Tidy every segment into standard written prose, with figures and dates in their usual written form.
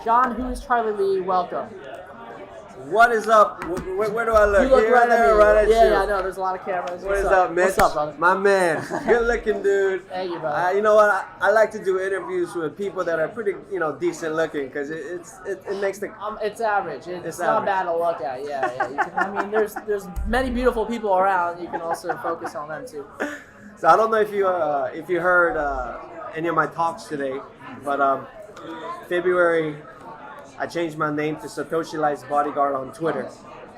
John, who is Charlie Lee? Welcome. What is up? Where do I look? You look Here, right there, at me. right at you. Yeah, I know. There's a lot of cameras. What is up, Mitch? What's up, brother? My man. Good looking dude. Thank you, brother. You know what? I like to do interviews with people that are pretty, decent looking because it makes the. It's average. It's not average. bad to look at. Yeah. You can, there's many beautiful people around. You can also focus on them too. So I don't know if you heard any of my talks today, but February I changed my name to Satoshi Light's Bodyguard on Twitter.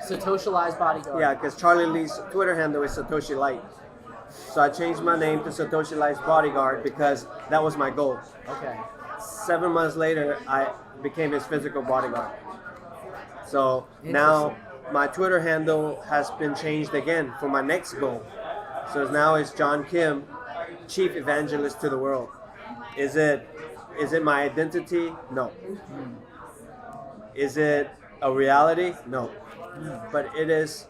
Satoshi Light's Bodyguard. Yeah, because Charlie Lee's Twitter handle is Satoshi Light. So I changed my name to Satoshi Light's Bodyguard because that was my goal. Okay. 7 months later, I became his physical bodyguard. So now my Twitter handle has been changed again for my next goal. So now it's John Kim, Chief Evangelist to the World. Is it my identity? No. Is it a reality? No. But it is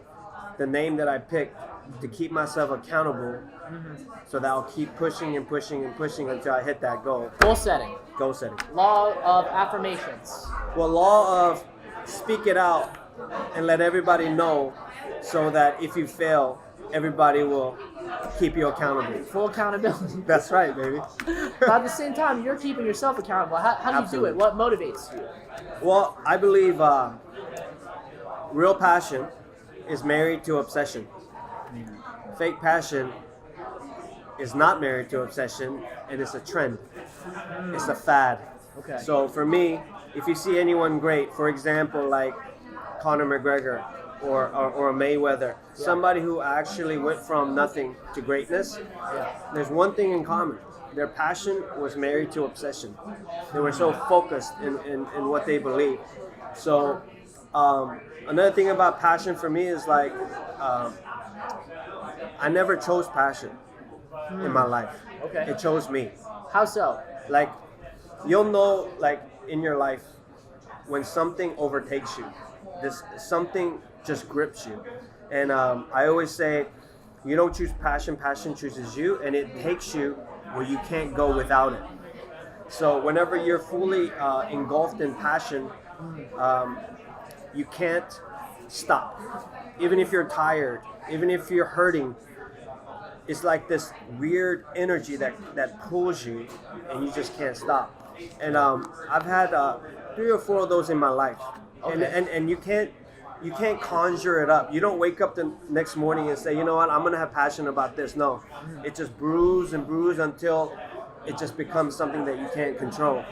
the name that I picked to keep myself accountable so that I'll keep pushing and pushing and pushing until I hit that goal. Goal setting. Goal setting. Law of affirmations. Well, law of speak it out and let everybody know so that if you fail, everybody will keep you accountable. Full accountability. That's right, baby. But at the same time, you're keeping yourself accountable. How do you do it? What motivates you? Well, I believe real passion is married to obsession. Fake passion is not married to obsession, and it's a trend. It's a fad. Okay. So for me, if you see anyone great, for example, like Conor McGregor or a Mayweather, somebody who actually went from nothing to greatness, there's one thing in common. Their passion was married to obsession. They were so focused in what they believed. So another thing about passion for me is like I never chose passion in my life. Okay. It chose me. How so? Like you'll know like in your life when something overtakes you, something just grips you. And I always say you don't choose passion chooses you, and it takes you where you can't go without it. So whenever you're fully engulfed in passion, you can't stop. Even if you're tired, even if you're hurting, it's like this weird energy that pulls you and you just can't stop. And I've had 3 or 4 of those in my life. Okay. And you can't conjure it up. You don't wake up the next morning and say, you know what, I'm going to have passion about this. No, it just brews and brews until it just becomes something that you can't control,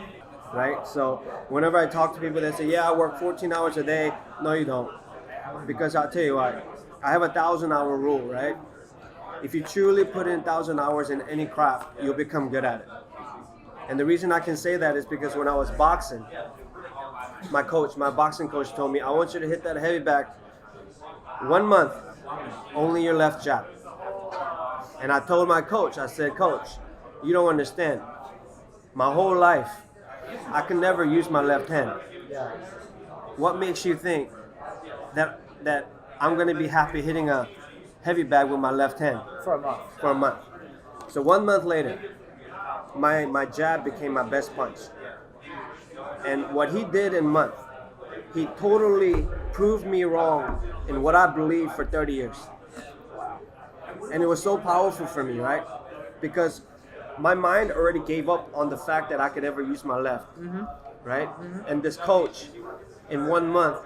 right? So whenever I talk to people, they say, yeah, I work 14 hours a day. No, you don't. Because I'll tell you what, I have a 1,000-hour rule, right? If you truly put in 1,000 hours in any craft, you'll become good at it. And the reason I can say that is because when I was boxing, my boxing coach told me, I want you to hit that heavy bag 1 month, only your left jab. And I told my coach, I said, Coach, you don't understand. My whole life, I can never use my left hand. What makes you think that I'm going to be happy hitting a heavy bag with my left hand? For a month. So 1 month later, my jab became my best punch. And what he did in a month, he totally proved me wrong in what I believed for 30 years. And it was so powerful for me, right? Because my mind already gave up on the fact that I could ever use my left, right? And this coach, in 1 month,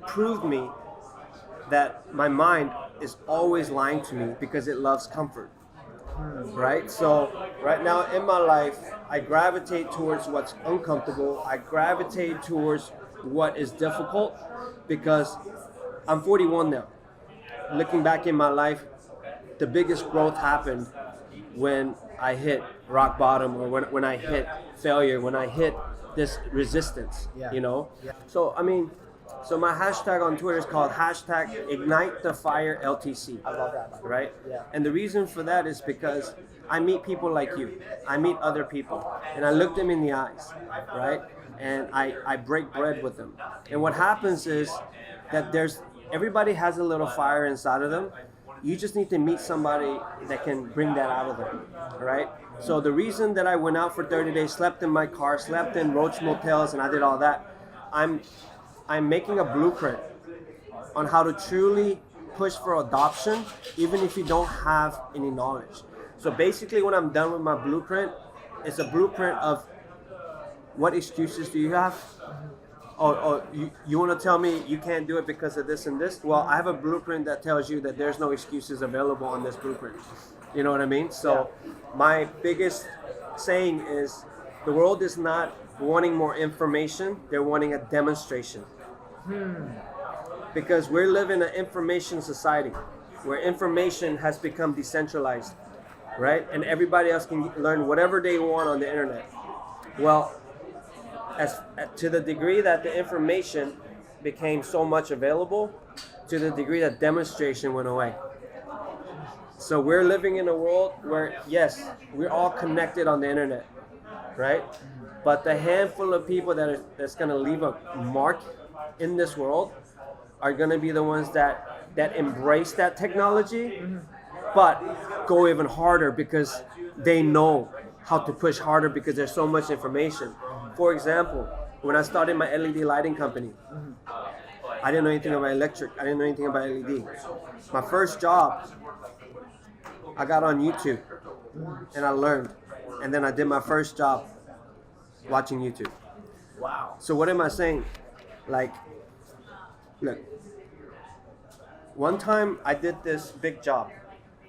proved me that my mind is always lying to me because it loves comfort. Right? So right now in my life, I gravitate towards what's uncomfortable. I gravitate towards what is difficult because I'm 41 now. Looking back in my life, the biggest growth happened when I hit rock bottom or when I hit failure, when I hit this resistance, you know? So, I mean, so my hashtag on Twitter is called #IgniteTheFireLTC. I love that. Right? Yeah. And the reason for that is because I meet people like you. I meet other people. And I look them in the eyes, right? And I break bread with them. And what happens is that everybody has a little fire inside of them. You just need to meet somebody that can bring that out of them, right? So the reason that I went out for 30 days, slept in my car, slept in roach motels, and I did all that I'm making a blueprint on how to truly push for adoption, even if you don't have any knowledge. So basically, when I'm done with my blueprint, it's a blueprint of what excuses do you have? Or you want to tell me you can't do it because of this and this? Well, I have a blueprint that tells you that there's no excuses available on this blueprint. You know what I mean? So my biggest saying is the world is not wanting more information, they're wanting a demonstration. Because we're living in an information society where information has become decentralized, right? And everybody else can learn whatever they want on the internet. Well, as to the degree that the information became so much available, to the degree that demonstration went away. So we're living in a world where, yes, we're all connected on the internet, right? But the handful of people that's going to leave a mark in this world are going to be the ones that embrace that technology, but go even harder because they know how to push harder because there's so much information. For example, when I started my LED lighting company, I didn't know anything about electric. I didn't know anything about LED. My first job, I got on YouTube and I learned. And then I did my first job watching YouTube. Wow. So what am I saying? Like, look, one time I did this big job.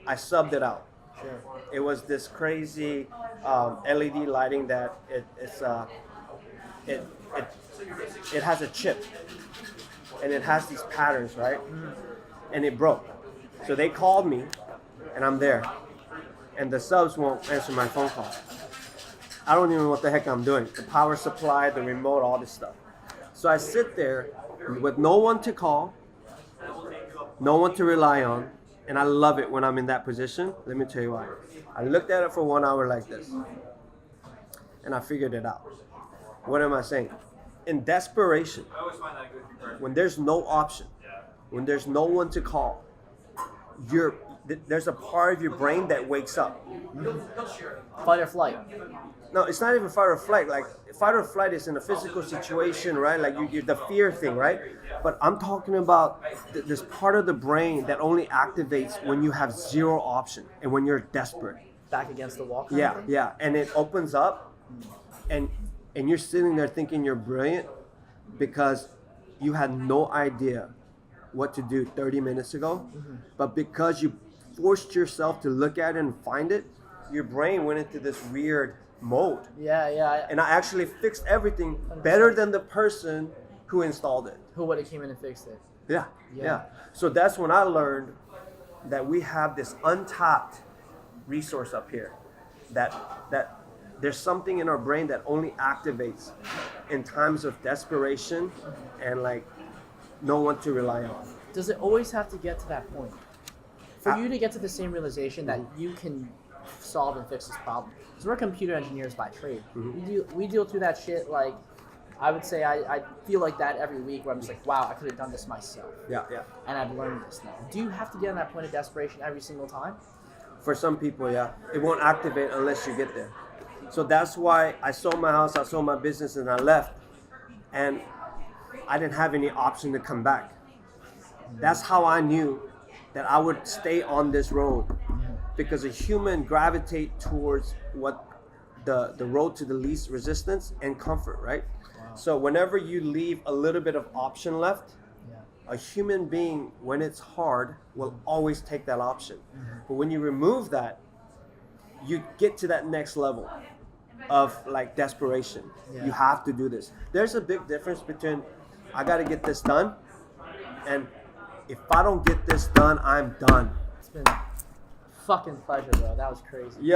I subbed it out. Sure. It was this crazy LED lighting that it has a chip and it has these patterns, right? And it broke. So they called me and I'm there. And the subs won't answer my phone call. I don't even know what the heck I'm doing. The power supply, the remote, all this stuff. So I sit there with no one to call, no one to rely on, and I love it when I'm in that position. Let me tell you why. I looked at it for 1 hour like this, and I figured it out. What am I saying? In desperation, when there's no option, when there's no one to call, there's a part of your brain that wakes up. Fight or flight. No, it's not even fight or flight. Like fight or flight is in a physical situation, right? Like you're the fear thing, right? But I'm talking about this part of the brain that only activates when you have zero option and when you're desperate. Back against the wall. Yeah, and it opens up, and you're sitting there thinking you're brilliant because you had no idea what to do 30 minutes ago, but because you forced yourself to look at it and find it, your brain went into this weird mode. Yeah. And I actually fixed everything better than the person who installed it. Who would have came in and fixed it? Yeah. So that's when I learned that we have this untapped resource up here, that there's something in our brain that only activates in times of desperation and like no one to rely on. Does it always have to get to that point? For you to get to the same realization that you can solve and fix this problem. Because we're computer engineers by trade. We deal through that shit like, I would say I feel like that every week where I'm just like, wow, I could have done this myself. Yeah. And I've learned this now. Do you have to get on that point of desperation every single time? For some people, yeah. It won't activate unless you get there. So that's why I sold my house, I sold my business, and I left. And I didn't have any option to come back. That's how I knew that I would stay on this road, because a human gravitate towards what the road to the least resistance and comfort, right? Wow. So whenever you leave a little bit of option left, a human being, when it's hard, will always take that option. But when you remove that, you get to that next level of like desperation. You have to do this. There's a big difference between I got to get this done and if I don't get this done, I'm done. It's been a fucking pleasure, bro. That was crazy. Yeah.